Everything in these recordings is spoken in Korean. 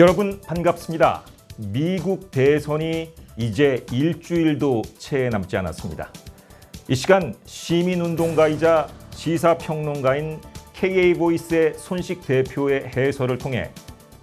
여러분 반갑습니다. 미국 대선이 이제 일주일도 채 남지 않았습니다. 이 시간 시민운동가이자 시사평론가인 KA보이스의 손식 대표의 해설을 통해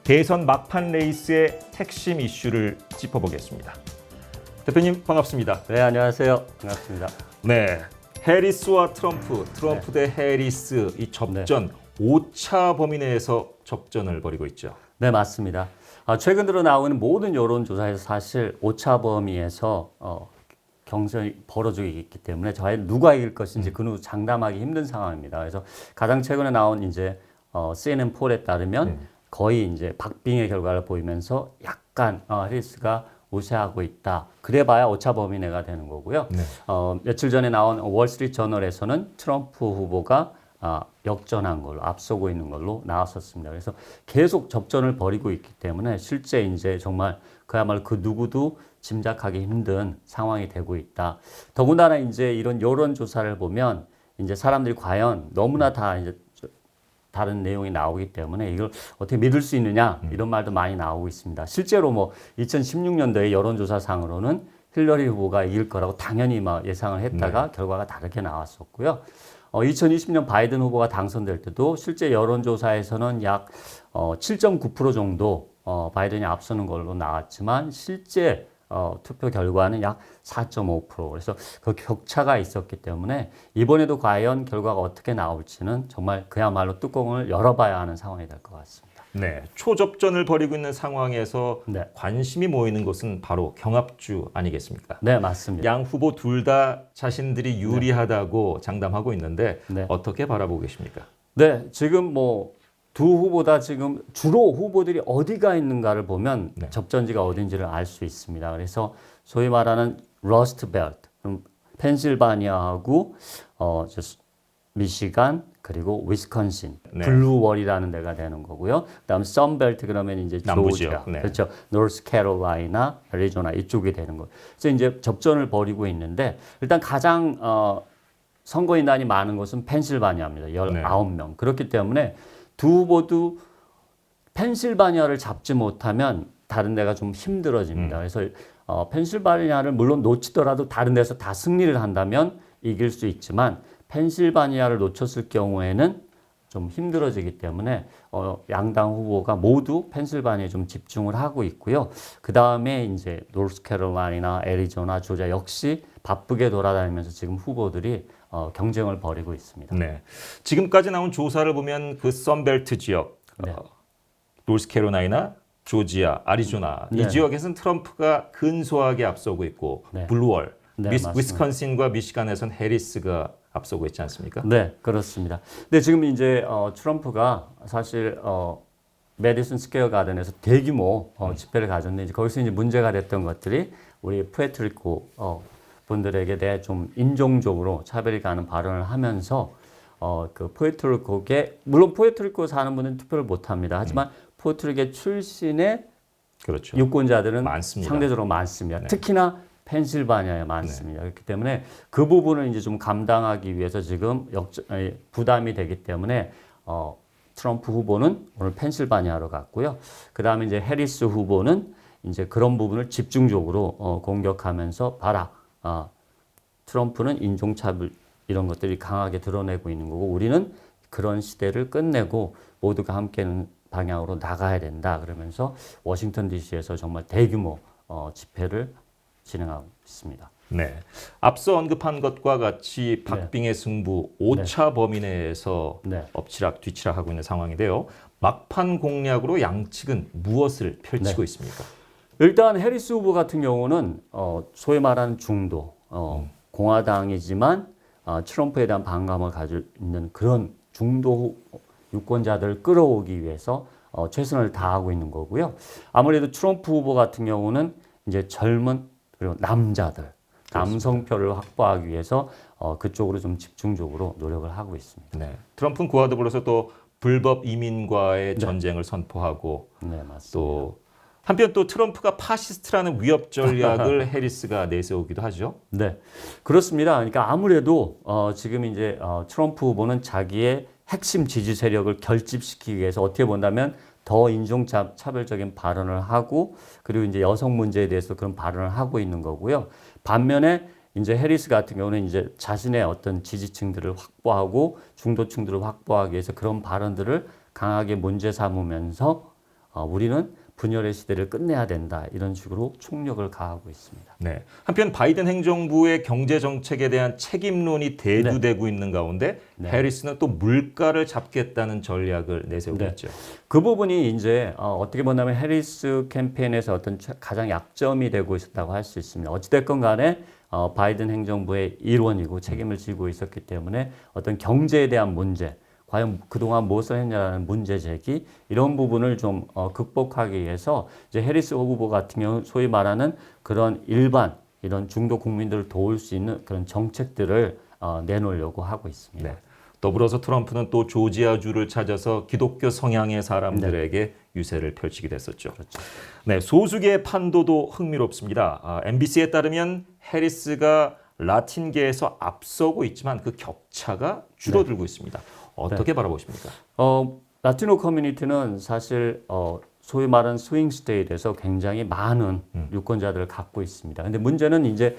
대선 막판 레이스의 핵심 이슈를 짚어보겠습니다. 대표님 반갑습니다. 네, 안녕하세요. 반갑습니다. 네, 해리스와 트럼프 대 해리스 이 접전 5차 범위 내에서 접전을 벌이고 있죠. 네, 맞습니다. 최근 들어 나오는 모든 여론조사에서 사실 오차 범위에서 경선이 벌어지고 있기 때문에 과연 누가 이길 것인지 그 누구 장담하기 힘든 상황입니다. 그래서 가장 최근에 나온 이제 CNN 폴에 따르면 거의 이제 박빙의 결과를 보이면서 약간 해리스가 우세하고 있다. 그래봐야 오차 범위 내가 되는 거고요. 네. 며칠 전에 나온 월스트리트 저널에서는 트럼프 후보가 역전한 걸로 앞서고 있는 걸로 나왔었습니다. 그래서 계속 접전을 벌이고 있기 때문에 실제 이제 정말 그야말로 그 누구도 짐작하기 힘든 상황이 되고 있다. 더군다나 이제 이런 여론 조사를 보면 이제 사람들이 과연 너무나 다 이제 다른 내용이 나오기 때문에 이걸 어떻게 믿을 수 있느냐 이런 말도 많이 나오고 있습니다. 실제로 뭐 2016년도에 여론조사상으로는 힐러리 후보가 이길 거라고 당연히 막 예상을 했다가 결과가 다르게 나왔었고요. 2020년 바이든 후보가 당선될 때도 실제 여론조사에서는 약 7.9% 정도 바이든이 앞서는 걸로 나왔지만 실제 투표 결과는 약 4.5%. 그래서 그 격차가 있었기 때문에 이번에도 과연 결과가 어떻게 나올지는 정말 그야말로 뚜껑을 열어봐야 하는 상황이 될 것 같습니다. 네, 초접전을 벌이고 있는 상황에서 네. 관심이 모이는 것은 바로 경합주 아니겠습니까? 네, 맞습니다. 양 후보 둘 다 자신들이 유리하다고 장담하고 있는데 네. 어떻게 바라보고 계십니까? 네, 지금 뭐 두 후보 다 지금 주로 후보들이 어디가 있는가를 보면 접전지가 어딘지를 알 수 있습니다. 그래서 소위 말하는 러스트 벨트, 펜실바니아하고 미시간 그리고 위스콘신, 블루월이라는 데가 되는 거고요. 그다음 선벨트 그러면 이제 조지아, 그렇죠, 노스캐롤라이나, 애리조나 이쪽이 되는 거예요. 그래서 이제 접전을 벌이고 있는데 일단 가장 선거인단이 많은 곳은 펜실바니아입니다. 19명. 그렇기 때문에 두 후보도 펜실바니아를 잡지 못하면 다른 데가 좀 힘들어집니다. 그래서 펜실바니아를 물론 놓치더라도 다른 데서 다 승리를 한다면 이길 수 있지만 펜실바니아를 놓쳤을 경우에는 좀 힘들어지기 때문에 양당 후보가 모두 펜실바니아에 좀 집중을 하고 있고요. 그 다음에 이제 노스캐롤라이나, 애리조나, 조지아 역시 바쁘게 돌아다니면서 지금 후보들이 경쟁을 벌이고 있습니다. 네, 지금까지 나온 조사를 보면 그 선벨트 지역, 노스캐롤라이나, 조지아, 애리조나 이 지역에서는 트럼프가 근소하게 앞서고 있고 블루월, 위스콘신과 미시간에서는 해리스가 앞서고 있지 않습니까? 네, 그렇습니다. 근데 지금 이제 트럼프가 사실 메디슨 스퀘어 가든에서 대규모 집회를 가졌는데 거기서 이제 문제가 됐던 것들이 우리 푸에르토리코 분들에게 대해 좀 인종적으로 차별이 가는 발언을 하면서 그 푸에르토리코에 물론 푸에르토리코 사는 분은 투표를 못 합니다. 하지만 푸에르토리코 출신의 유권자들은 많습니다. 상대적으로 많습니다. 특히나 펜실바니아에 많습니다. 그렇기 때문에 그 부분을 이제 좀 감당하기 위해서 지금 부담이 되기 때문에 트럼프 후보는 오늘 펜실바니아로 갔고요. 그 다음에 이제 해리스 후보는 이제 그런 부분을 집중적으로 공격하면서 봐라. 트럼프는 인종차별 이런 것들이 강하게 드러내고 있는 거고 우리는 그런 시대를 끝내고 모두가 함께하는 방향으로 나가야 된다. 그러면서 워싱턴 DC에서 정말 대규모 집회를 진행하고 있습니다. 네, 앞서 언급한 것과 같이 박빙의 승부 5차 범위 내에서 엎치락 뒤치락 하고 있는 상황인데요. 막판 공략으로 양측은 무엇을 펼치고 있습니까? 일단 해리스 후보 같은 경우는 소위 말하는 중도 공화당이지만 트럼프에 대한 반감을 가지고 있는 그런 중도 유권자들을 끌어오기 위해서 최선을 다하고 있는 거고요. 아무래도 트럼프 후보 같은 경우는 이제 젊은 그리고 남자들, 남성표를 확보하기 위해서 그쪽으로 좀 집중적으로 노력을 하고 있습니다. 네, 트럼프는 그와 더불어서 또 불법 이민과의 전쟁을 선포하고 또 한편 또 트럼프가 파시스트라는 위협 전략을 해리스가 내세우기도 하죠. 네, 그렇습니다. 그러니까 아무래도 지금 이제 트럼프 후보는 자기의 핵심 지지 세력을 결집시키기 위해서 어떻게 본다면 더 인종 차별적인 발언을 하고 그리고 이제 여성 문제에 대해서 그런 발언을 하고 있는 거고요. 반면에 이제 해리스 같은 경우는 이제 자신의 어떤 지지층들을 확보하고 중도층들을 확보하기 위해서 그런 발언들을 강하게 문제 삼으면서 우리는 분열의 시대를 끝내야 된다 이런 식으로 총력을 가하고 있습니다. 네. 한편 바이든 행정부의 경제 정책에 대한 책임론이 대두되고 있는 가운데 해리스는 또 물가를 잡겠다는 전략을 내세우고 있죠. 그 부분이 이제 어떻게 보면 해리스 캠페인에서 어떤 가장 약점이 되고 있었다고 할 수 있습니다. 어찌됐건 간에 바이든 행정부의 일원이고 책임을 지고 있었기 때문에 어떤 경제에 대한 문제, 과연 그동안 무엇을 했냐라는 문제 제기 이런 부분을 좀 극복하기 위해서 이제 해리스 후보 같은 경우 소위 말하는 그런 일반 이런 중도 국민들을 도울 수 있는 그런 정책들을 내놓으려고 하고 있습니다. 네. 더불어서 트럼프는 또 조지아주를 찾아서 기독교 성향의 사람들에게 유세를 펼치게 됐었죠. 그렇죠. 네, 소수계의 판도도 흥미롭습니다. MBC에 따르면 해리스가 라틴계에서 앞서고 있지만 그 격차가 줄어들고 있습니다. 어떻게 바라보십니까? 라티노 커뮤니티는 사실 소위 말하는 스윙 스테이트에서 굉장히 많은 유권자들을 갖고 있습니다. 근데 문제는 이제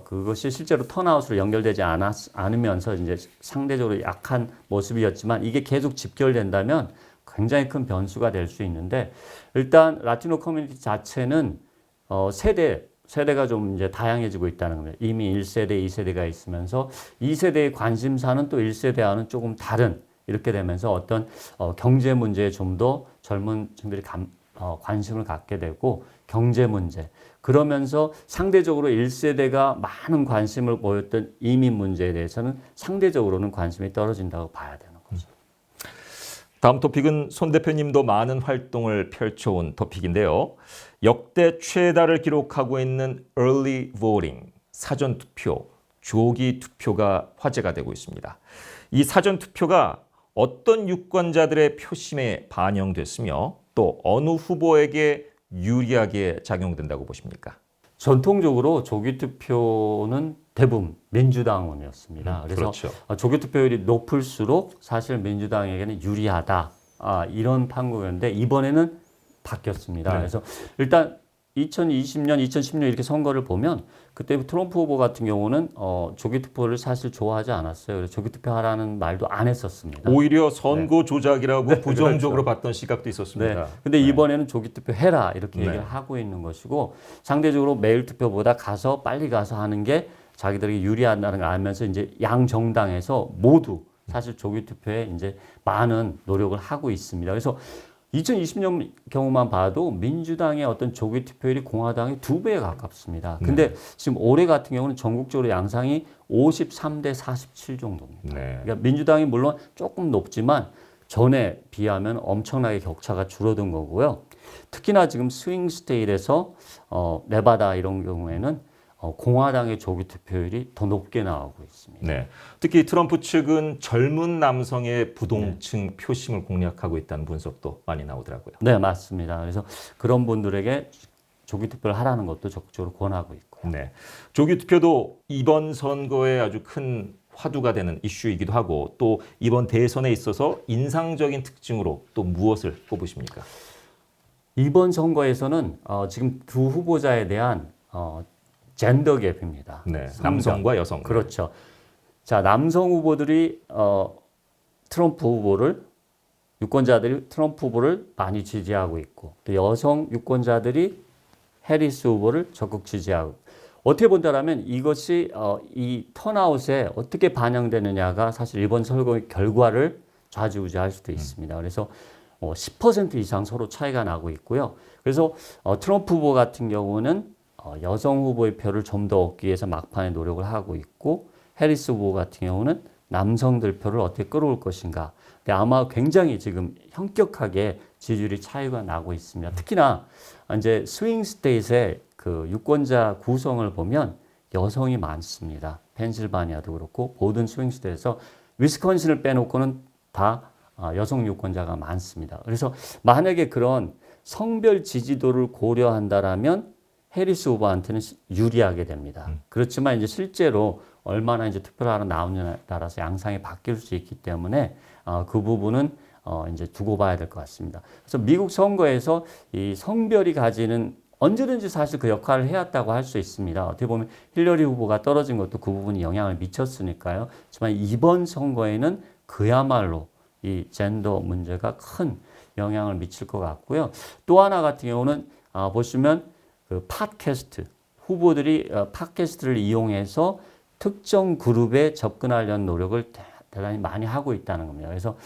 그것이 실제로 턴아웃으로 연결되지 않으면서 이제 상대적으로 약한 모습이었지만 이게 계속 집결된다면 굉장히 큰 변수가 될 수 있는데 일단 라티노 커뮤니티 자체는 세대가 좀 이제 다양해지고 있다는 겁니다. 이미 1세대, 2세대가 있으면서 2세대의 관심사는 또 1세대와는 조금 다른 이렇게 되면서 어떤 경제 문제에 좀 더 젊은 층들이 관심을 갖게 되고 경제 문제 그러면서 상대적으로 1세대가 많은 관심을 보였던 이민 문제에 대해서는 상대적으로는 관심이 떨어진다고 봐야 되는 거죠. 다음 토픽은 손 대표님도 많은 활동을 펼쳐온 토픽인데요. 역대 최다를 기록하고 있는 early voting, 사전 투표, 조기 투표가 화제가 되고 있습니다. 이 사전 투표가 어떤 유권자들의 표심에 반영됐으며 또 어느 후보에게 유리하게 작용된다고 보십니까? 전통적으로 조기 투표는 대부분 민주당원이었습니다. 그래서 그렇죠. 조기 투표율이 높을수록 사실 민주당에게는 유리하다. 이런 판국이었는데 이번에는 바뀌었습니다. 네. 그래서 일단 2020년, 2010년 이렇게 선거를 보면 그때 트럼프 후보 같은 경우는 조기 투표를 사실 좋아하지 않았어요. 그래서 조기 투표하라는 말도 안 했었습니다. 오히려 선거 조작이라고 부정적으로 봤던 시각도 있었습니다. 근데 이번에는 조기 투표 해라 이렇게 얘기를 하고 있는 것이고 상대적으로 매일 투표보다 빨리 가서 하는 게 자기들에게 유리하다는 걸 알면서 이제 양 정당에서 모두 사실 조기 투표에 이제 많은 노력을 하고 있습니다. 그래서 2020년 경우만 봐도 민주당의 어떤 조기 투표율이 공화당의 2배에 가깝습니다. 근데 지금 올해 같은 경우는 전국적으로 양상이 53대 47 정도입니다. 그러니까 민주당이 물론 조금 높지만 전에 비하면 엄청나게 격차가 줄어든 거고요. 특히나 지금 스윙 스테이트에서 네바다 이런 경우에는 공화당의 조기 투표율이 더 높게 나오고 있습니다. 네. 특히 트럼프 측은 젊은 남성의 부동층 표심을 공략하고 있다는 분석도 많이 나오더라고요. 네, 맞습니다. 그래서 그런 분들에게 조기 투표를 하라는 것도 적극적으로 권하고 있고요. 네. 조기 투표도 이번 선거에 아주 큰 화두가 되는 이슈이기도 하고 또 이번 대선에 있어서 인상적인 특징으로 또 무엇을 꼽으십니까? 이번 선거에서는 지금 두 후보자에 대한 젠더 갭입니다. 네, 남성과 여성. 그렇죠. 자, 남성 후보들이 트럼프 후보를 유권자들이 트럼프 후보를 많이 지지하고 있고 또 여성 유권자들이 해리스 후보를 적극 지지하고 어떻게 본다라면 이것이 이 턴아웃에 어떻게 반영되느냐가 사실 이번 선거 결과를 좌지우지할 수도 있습니다. 그래서 10% 이상 서로 차이가 나고 있고요. 그래서 트럼프 후보 같은 경우는 여성 후보의 표를 좀 더 얻기 위해서 막판에 노력을 하고 있고 해리스 후보 같은 경우는 남성들 표를 어떻게 끌어올 것인가. 근데 아마 굉장히 지금 현격하게 지지율이 차이가 나고 있습니다. 특히나 이제 스윙 스테이트의 그 유권자 구성을 보면 여성이 많습니다. 펜실바니아도 그렇고 모든 스윙 스테이트에서 위스콘신을 빼놓고는 다 여성 유권자가 많습니다. 그래서 만약에 그런 성별 지지도를 고려한다라면 해리스 후보한테는 유리하게 됩니다. 그렇지만 이제 실제로 얼마나 이제 투표를 하러 나오느냐에 따라서 양상이 바뀔 수 있기 때문에 그 부분은 이제 두고 봐야 될 것 같습니다. 그래서 미국 선거에서 이 성별이 가지는 언제든지 사실 그 역할을 해왔다고 할 수 있습니다. 어떻게 보면 힐러리 후보가 떨어진 것도 그 부분이 영향을 미쳤으니까요. 하지만 이번 선거에는 그야말로 이 젠더 문제가 큰 영향을 미칠 것 같고요. 또 하나 같은 경우는 보시면 그 팟캐스트 후보들이 팟캐스트를 이용해서 특정 그룹에 접근하려는 노력을 대단히 많이 하고 있다는 겁니다. 그래서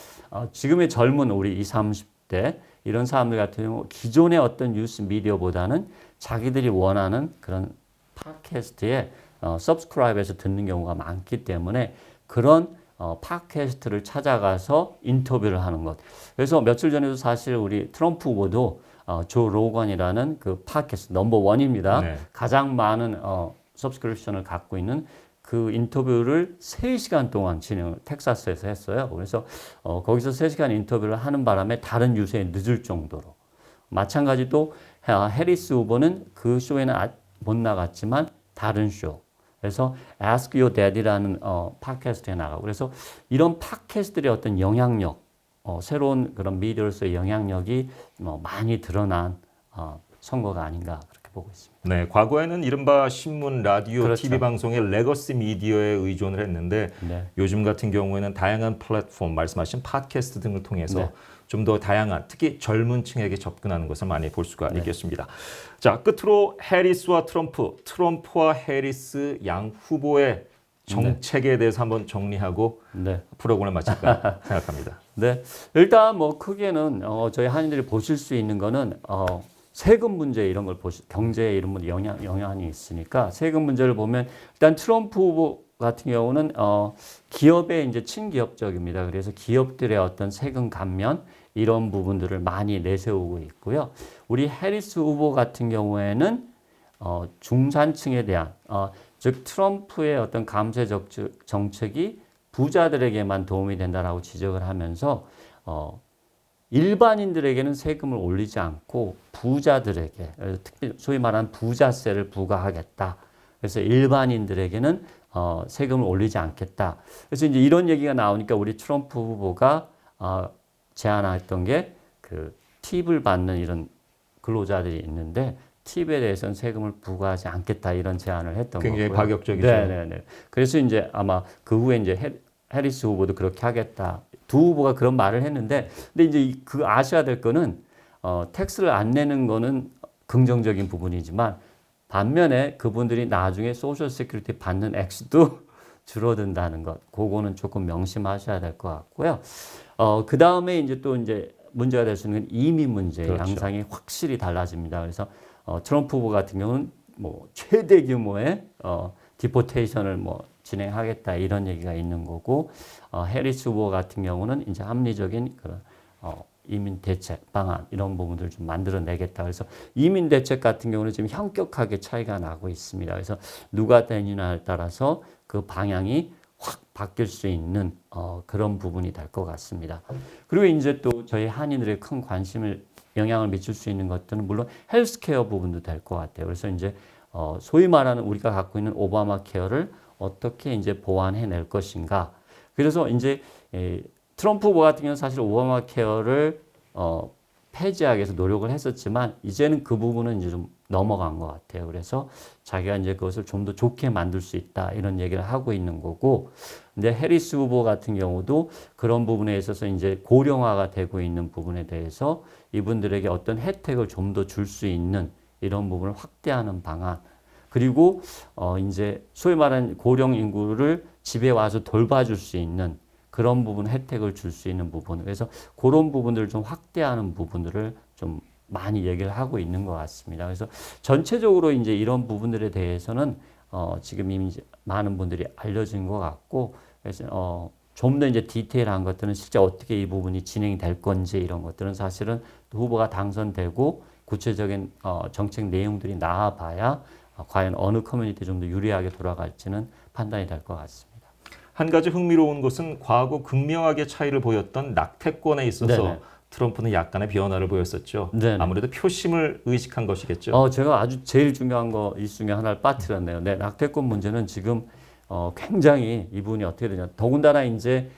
지금의 젊은 우리 20, 30대 이런 사람들 같은 경우 기존의 어떤 뉴스 미디어보다는 자기들이 원하는 그런 팟캐스트에 서브스크라이브해서 듣는 경우가 많기 때문에 그런 팟캐스트를 찾아가서 인터뷰를 하는 것. 그래서 며칠 전에도 사실 우리 트럼프 후보도 조 로건이라는 그 팟캐스트 넘버1입니다. 네. 가장 많은 서브스크립션을 갖고 있는 그 인터뷰를 3시간 동안 텍사스에서 했어요. 그래서 거기서 3시간 인터뷰를 하는 바람에 다른 뉴스에 늦을 정도로. 마찬가지로 해리스 후보는 그 쇼에는 못 나갔지만 다른 쇼. 그래서 Ask Your Daddy라는 팟캐스트에 나가고 그래서 이런 팟캐스트들의 어떤 영향력, 새로운 그런 미디어로서의 영향력이 많이 드러난 선거가 아닌가 그렇게 보고 있습니다. 네, 과거에는 이른바 신문, 라디오, 그렇죠. TV 방송의 레거시 미디어에 의존을 했는데 네. 요즘 같은 경우에는 다양한 플랫폼, 말씀하신 팟캐스트 등을 통해서 네. 좀 더 다양한, 특히 젊은 층에게 접근하는 것을 많이 볼 수가 있겠습니다. 자, 끝으로 해리스와 트럼프와 해리스 양 후보의 정책에 대해서 한번 정리하고 프로그램을 마칠까 생각합니다. 네, 일단 뭐 크게는 저희 한인들이 보실 수 있는 거는 세금 문제 이런 걸 경제에 이런 분 영향이 있으니까 세금 문제를 보면 일단 트럼프 후보 같은 경우는 기업의 이제 친기업적입니다. 그래서 기업들의 어떤 세금 감면 이런 부분들을 많이 내세우고 있고요. 우리 해리스 후보 같은 경우에는 중산층에 대한 즉 트럼프의 어떤 감세 정책이 부자들에게만 도움이 된다라고 지적을 하면서 일반인들에게는 세금을 올리지 않고 부자들에게 특히 소위 말하는 부자세를 부과하겠다. 그래서 일반인들에게는 세금을 올리지 않겠다. 그래서 이제 이런 얘기가 나오니까 우리 트럼프 후보가 제안했던 게 그 팁을 받는 이런 근로자들이 있는데 팁에 대해서는 세금을 부과하지 않겠다 이런 제안을 했던 거고요. 굉장히 파격적이죠. 네네네. 그래서 이제 아마 그 후에 이제 해리스 후보도 그렇게 하겠다. 두 후보가 그런 말을 했는데, 근데 이제 그 아셔야 될 거는 텍스를 안 내는 거는 긍정적인 부분이지만 반면에 그분들이 나중에 소셜 세큐리티 받는 액수도 줄어든다는 것, 그거는 조금 명심하셔야 될 것 같고요. 그 다음에 이제 또 이제 문제가 될 수 있는 이민 문제 그렇죠. 양상이 확실히 달라집니다. 그래서 트럼프 후보 같은 경우는 뭐 최대 규모의 디포테이션을 뭐 진행하겠다 이런 얘기가 있는 거고 해리스 후보 같은 경우는 이제 합리적인 그런 이민 대책 방안 이런 부분들을 좀 만들어내겠다. 그래서 이민 대책 같은 경우는 지금 현격하게 차이가 나고 있습니다. 그래서 누가 되느냐에 따라서 그 방향이 확 바뀔 수 있는 그런 부분이 될 것 같습니다. 그리고 이제 또 저희 한인들의 큰 관심을 영향을 미칠 수 있는 것들은 물론 헬스케어 부분도 될 것 같아요. 그래서 이제 소위 말하는 우리가 갖고 있는 오바마 케어를 어떻게 이제 보완해낼 것인가. 그래서 이제 트럼프 후보 같은 경우는 사실 오바마 케어를 폐지하기 위해서 노력을 했었지만 이제는 그 부분은 이제 좀 넘어간 것 같아요. 그래서 자기가 이제 그것을 좀 더 좋게 만들 수 있다 이런 얘기를 하고 있는 거고, 근데 해리스 후보 같은 경우도 그런 부분에 있어서 이제 고령화가 되고 있는 부분에 대해서 이분들에게 어떤 혜택을 좀 더 줄 수 있는 이런 부분을 확대하는 방안. 그리고 이제 소위 말하는 고령 인구를 집에 와서 돌봐줄 수 있는 그런 부분 혜택을 줄 수 있는 부분. 그래서 그런 부분들을 좀 확대하는 부분들을 좀 많이 얘기를 하고 있는 것 같습니다. 그래서 전체적으로 이제 이런 부분들에 대해서는 지금 이미 많은 분들이 알려진 것 같고, 그래서 좀 더 이제 디테일한 것들은 실제 어떻게 이 부분이 진행이 될 건지 이런 것들은 사실은 후보가 당선되고 구체적인 정책 내용들이 나와봐야 과연 어느 커뮤니티 좀 더 유리하게 돌아갈지는 판단이 될 것 같습니다. 한 가지 흥미로운 것은 과거 극명하게 차이를 보였던 낙태권에 있어서 네네. 트럼프는 약간의 변화를 보였었죠. 네네. 아무래도 표심을 의식한 것이겠죠. 제가 아주 제일 중요한 거 이 중에 하나를 빠뜨렸네요. 네, 낙태권 문제는 지금 굉장히 이분이 어떻게 되냐. 더군다나 이제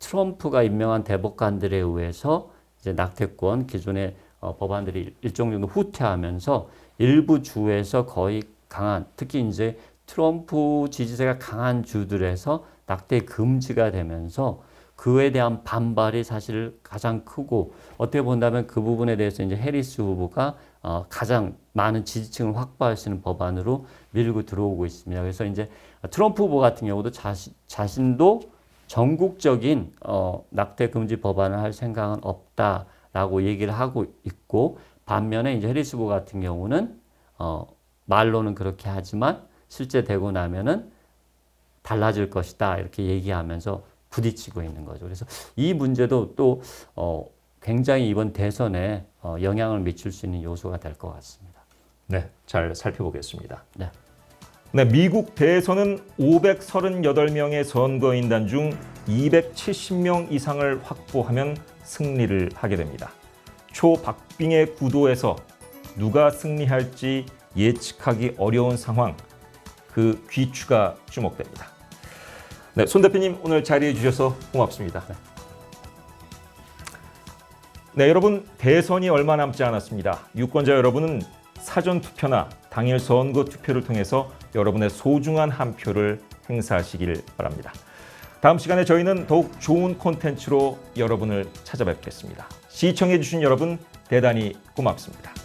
트럼프가 임명한 대법관들에 의해서 이제 낙태권 기존의 법안들이 일정 정도 후퇴하면서 일부 주에서 거의 강한, 특히 이제 트럼프 지지세가 강한 주들에서 낙태 금지가 되면서 그에 대한 반발이 사실 가장 크고, 어떻게 본다면 그 부분에 대해서 이제 해리스 후보가 가장 많은 지지층을 확보할 수 있는 법안으로 밀고 들어오고 있습니다. 그래서 이제 트럼프 후보 같은 경우도 자신도 전국적인 낙태 금지 법안을 할 생각은 없다라고 얘기를 하고 있고, 반면에 이제 해리스 후보 같은 경우는 말로는 그렇게 하지만 실제 되고 나면은 달라질 것이다 이렇게 얘기하면서 부딪히고 있는 거죠. 그래서 이 문제도 또 굉장히 이번 대선에 영향을 미칠 수 있는 요소가 될 것 같습니다. 네, 잘 살펴보겠습니다. 네. 네, 미국 대선은 538명의 선거인단 중 270명 이상을 확보하면 승리를 하게 됩니다. 초박빙의 구도에서 누가 승리할지 예측하기 어려운 상황, 그 귀추가 주목됩니다. 네, 손 대표님 오늘 자리해 주셔서 고맙습니다. 네, 여러분 대선이 얼마 남지 않았습니다. 유권자 여러분은 사전 투표나 당일 선거 투표를 통해서 여러분의 소중한 한 표를 행사하시길 바랍니다. 다음 시간에 저희는 더욱 좋은 콘텐츠로 여러분을 찾아뵙겠습니다. 시청해 주신 여러분 대단히 고맙습니다.